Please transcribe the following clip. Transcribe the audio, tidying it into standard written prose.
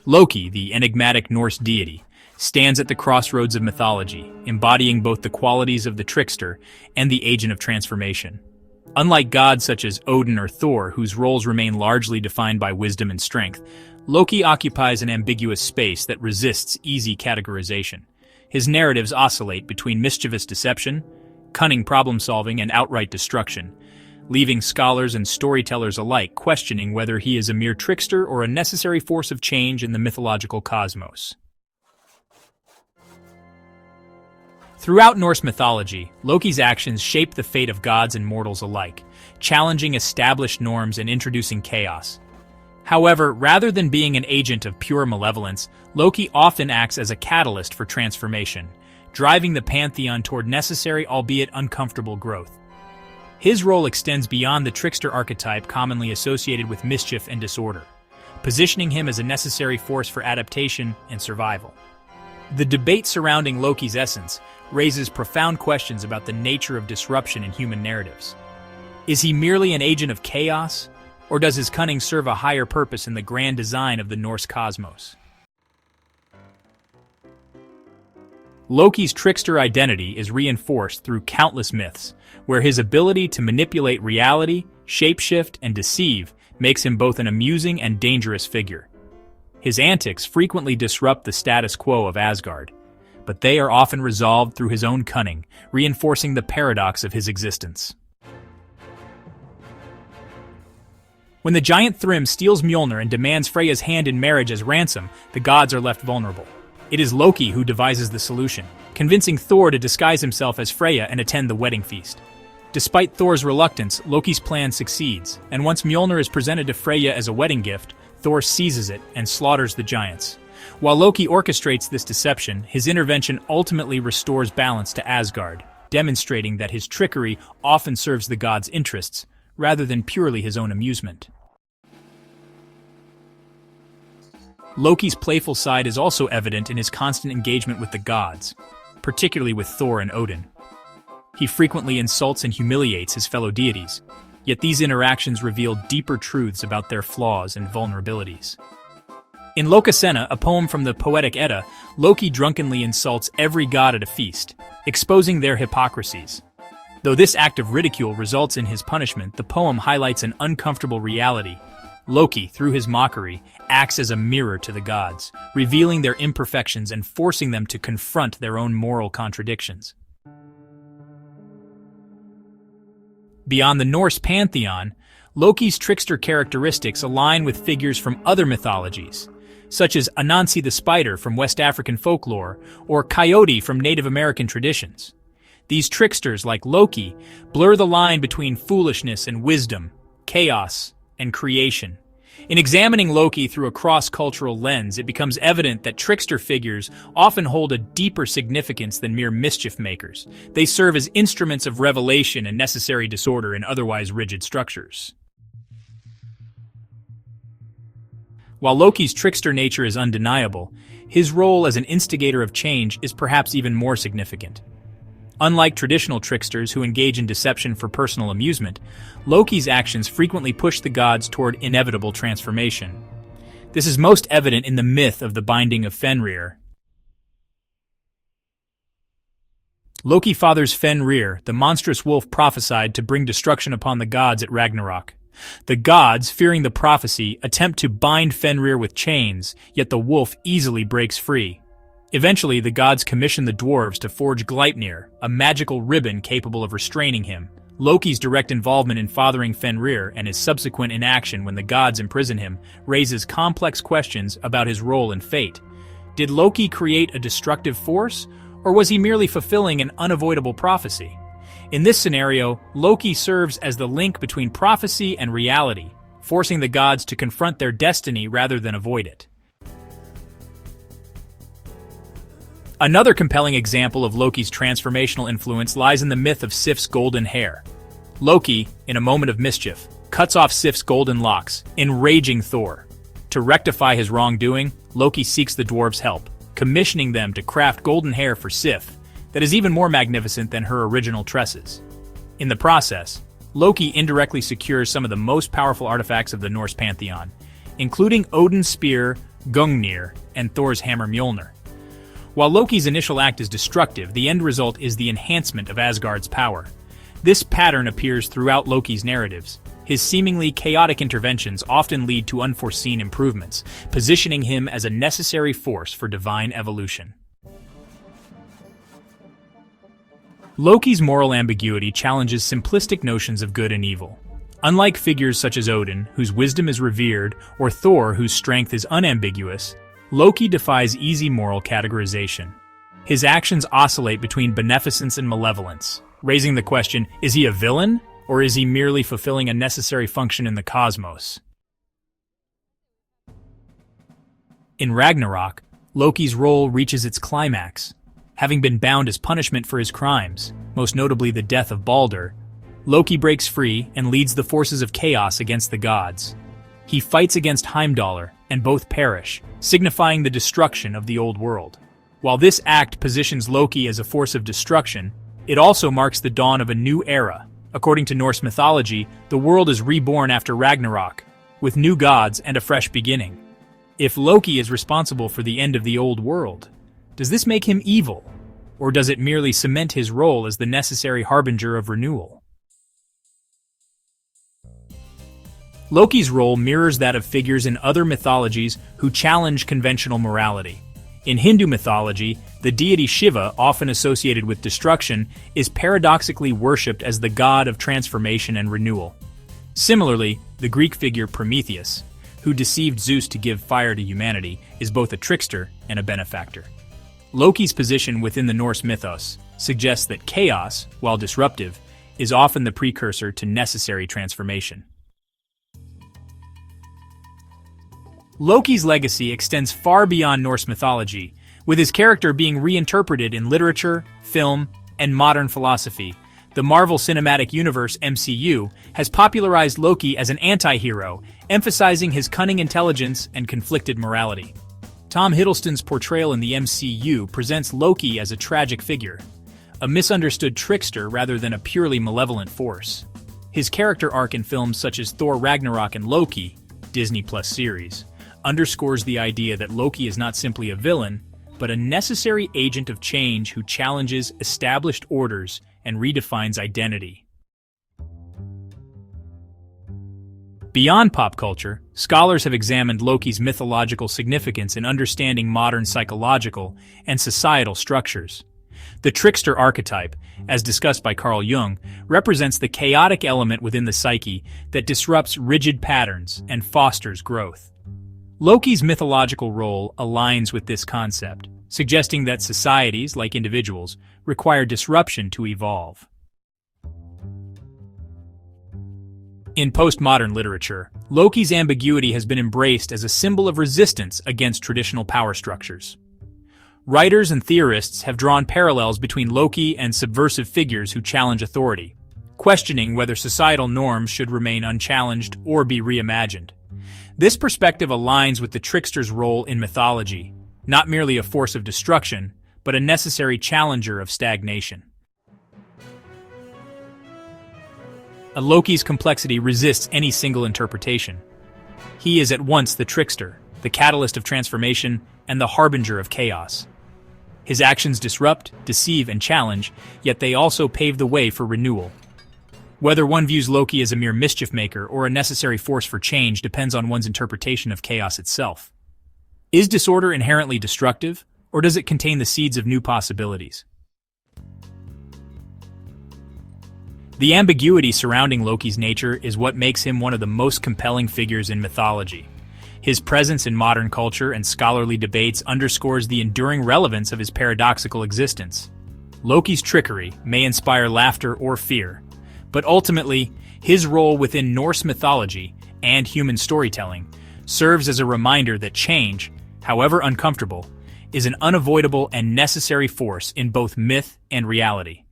Loki, the enigmatic Norse deity, stands at the crossroads of mythology, embodying both the qualities of the trickster and the agent of transformation. Unlike gods such as Odin or Thor, whose roles remain largely defined by wisdom and strength, Loki occupies an ambiguous space that resists easy categorization. His narratives oscillate between mischievous deception, cunning problem-solving, and outright destruction, leaving scholars and storytellers alike questioning whether he is a mere trickster or a necessary force of change in the mythological cosmos. Throughout Norse mythology, Loki's actions shape the fate of gods and mortals alike, challenging established norms and introducing chaos. However, rather than being an agent of pure malevolence, Loki often acts as a catalyst for transformation, driving the pantheon toward necessary, albeit uncomfortable, growth. His role extends beyond the trickster archetype commonly associated with mischief and disorder, positioning him as a necessary force for adaptation and survival. The debate surrounding Loki's essence raises profound questions about the nature of disruption in human narratives. Is he merely an agent of chaos, or does his cunning serve a higher purpose in the grand design of the Norse cosmos? Loki's trickster identity is reinforced through countless myths, where his ability to manipulate reality, shapeshift, and deceive makes him both an amusing and dangerous figure. His antics frequently disrupt the status quo of Asgard, but they are often resolved through his own cunning, reinforcing the paradox of his existence. When the giant Thrym steals Mjolnir and demands Freyja's hand in marriage as ransom, the gods are left vulnerable. It is Loki who devises the solution, convincing Thor to disguise himself as Freyja and attend the wedding feast. Despite Thor's reluctance, Loki's plan succeeds, and once Mjolnir is presented to Freyja as a wedding gift, Thor seizes it and slaughters the giants. While Loki orchestrates this deception, his intervention ultimately restores balance to Asgard, demonstrating that his trickery often serves the gods' interests, rather than purely his own amusement. Loki's playful side is also evident in his constant engagement with the gods, particularly with Thor and Odin. He frequently insults and humiliates his fellow deities, yet these interactions reveal deeper truths about their flaws and vulnerabilities. In Lokasenna, a poem from the Poetic Edda, Loki drunkenly insults every god at a feast, exposing their hypocrisies. Though this act of ridicule results in his punishment, the poem highlights an uncomfortable reality. Loki, through his mockery, acts as a mirror to the gods, revealing their imperfections and forcing them to confront their own moral contradictions. Beyond the Norse pantheon, Loki's trickster characteristics align with figures from other mythologies, such as Anansi the spider from West African folklore or Coyote from Native American traditions. These tricksters, like Loki, blur the line between foolishness and wisdom, chaos and creation. In examining Loki through a cross-cultural lens, it becomes evident that trickster figures often hold a deeper significance than mere mischief makers. They serve as instruments of revelation and necessary disorder in otherwise rigid structures. While Loki's trickster nature is undeniable, his role as an instigator of change is perhaps even more significant. Unlike traditional tricksters who engage in deception for personal amusement, Loki's actions frequently push the gods toward inevitable transformation. This is most evident in the myth of the Binding of Fenrir. Loki fathers Fenrir, the monstrous wolf prophesied to bring destruction upon the gods at Ragnarök. The gods, fearing the prophecy, attempt to bind Fenrir with chains, yet the wolf easily breaks free. Eventually, the gods commission the dwarves to forge Gleipnir, a magical ribbon capable of restraining him. Loki's direct involvement in fathering Fenrir and his subsequent inaction when the gods imprison him raises complex questions about his role and fate. Did Loki create a destructive force, or was he merely fulfilling an unavoidable prophecy? In this scenario, Loki serves as the link between prophecy and reality, forcing the gods to confront their destiny rather than avoid it. Another compelling example of Loki's transformational influence lies in the myth of Sif's golden hair. Loki, in a moment of mischief, cuts off Sif's golden locks, enraging Thor. To rectify his wrongdoing, Loki seeks the dwarves' help, commissioning them to craft golden hair for Sif that is even more magnificent than her original tresses. In the process, Loki indirectly secures some of the most powerful artifacts of the Norse pantheon, including Odin's spear, Gungnir, and Thor's hammer Mjolnir. While Loki's initial act is destructive, the end result is the enhancement of Asgard's power. This pattern appears throughout Loki's narratives. His seemingly chaotic interventions often lead to unforeseen improvements, positioning him as a necessary force for divine evolution. Loki's moral ambiguity challenges simplistic notions of good and evil. Unlike figures such as Odin, whose wisdom is revered, or Thor, whose strength is unambiguous, Loki defies easy moral categorization. His actions oscillate between beneficence and malevolence, raising the question, is he a villain, or is he merely fulfilling a necessary function in the cosmos? In Ragnarök, Loki's role reaches its climax. Having been bound as punishment for his crimes, most notably the death of Baldur, Loki breaks free and leads the forces of chaos against the gods. He fights against Heimdallr, and both perish, signifying the destruction of the old world. While this act positions Loki as a force of destruction, it also marks the dawn of a new era. According to Norse mythology, the world is reborn after Ragnarök, with new gods and a fresh beginning. If Loki is responsible for the end of the old world, does this make him evil, or does it merely cement his role as the necessary harbinger of renewal? Loki's role mirrors that of figures in other mythologies who challenge conventional morality. In Hindu mythology, the deity Shiva, often associated with destruction, is paradoxically worshipped as the god of transformation and renewal. Similarly, the Greek figure Prometheus, who deceived Zeus to give fire to humanity, is both a trickster and a benefactor. Loki's position within the Norse mythos suggests that chaos, while disruptive, is often the precursor to necessary transformation. Loki's legacy extends far beyond Norse mythology, with his character being reinterpreted in literature, film, and modern philosophy. The Marvel Cinematic Universe (MCU) has popularized Loki as an anti-hero, emphasizing his cunning intelligence and conflicted morality. Tom Hiddleston's portrayal in the MCU presents Loki as a tragic figure, a misunderstood trickster rather than a purely malevolent force. His character arc in films such as Thor Ragnarök and Loki, Disney Plus series, underscores the idea that Loki is not simply a villain, but a necessary agent of change who challenges established orders and redefines identity. Beyond pop culture, scholars have examined Loki's mythological significance in understanding modern psychological and societal structures. The Trickster Archetype, as discussed by Carl Jung, represents the chaotic element within the psyche that disrupts rigid patterns and fosters growth. Loki's mythological role aligns with this concept, suggesting that societies, like individuals, require disruption to evolve. In postmodern literature, Loki's ambiguity has been embraced as a symbol of resistance against traditional power structures. Writers and theorists have drawn parallels between Loki and subversive figures who challenge authority, questioning whether societal norms should remain unchallenged or be reimagined. This perspective aligns with the trickster's role in mythology, not merely a force of destruction, but a necessary challenger of stagnation. Loki's complexity resists any single interpretation. He is at once the trickster, the catalyst of transformation, and the harbinger of chaos. His actions disrupt, deceive, and challenge, yet they also pave the way for renewal. Whether one views Loki as a mere mischief maker or a necessary force for change depends on one's interpretation of chaos itself. Is disorder inherently destructive, or does it contain the seeds of new possibilities? The ambiguity surrounding Loki's nature is what makes him one of the most compelling figures in mythology. His presence in modern culture and scholarly debates underscores the enduring relevance of his paradoxical existence. Loki's trickery may inspire laughter or fear, but ultimately, his role within Norse mythology and human storytelling serves as a reminder that change, however uncomfortable, is an unavoidable and necessary force in both myth and reality.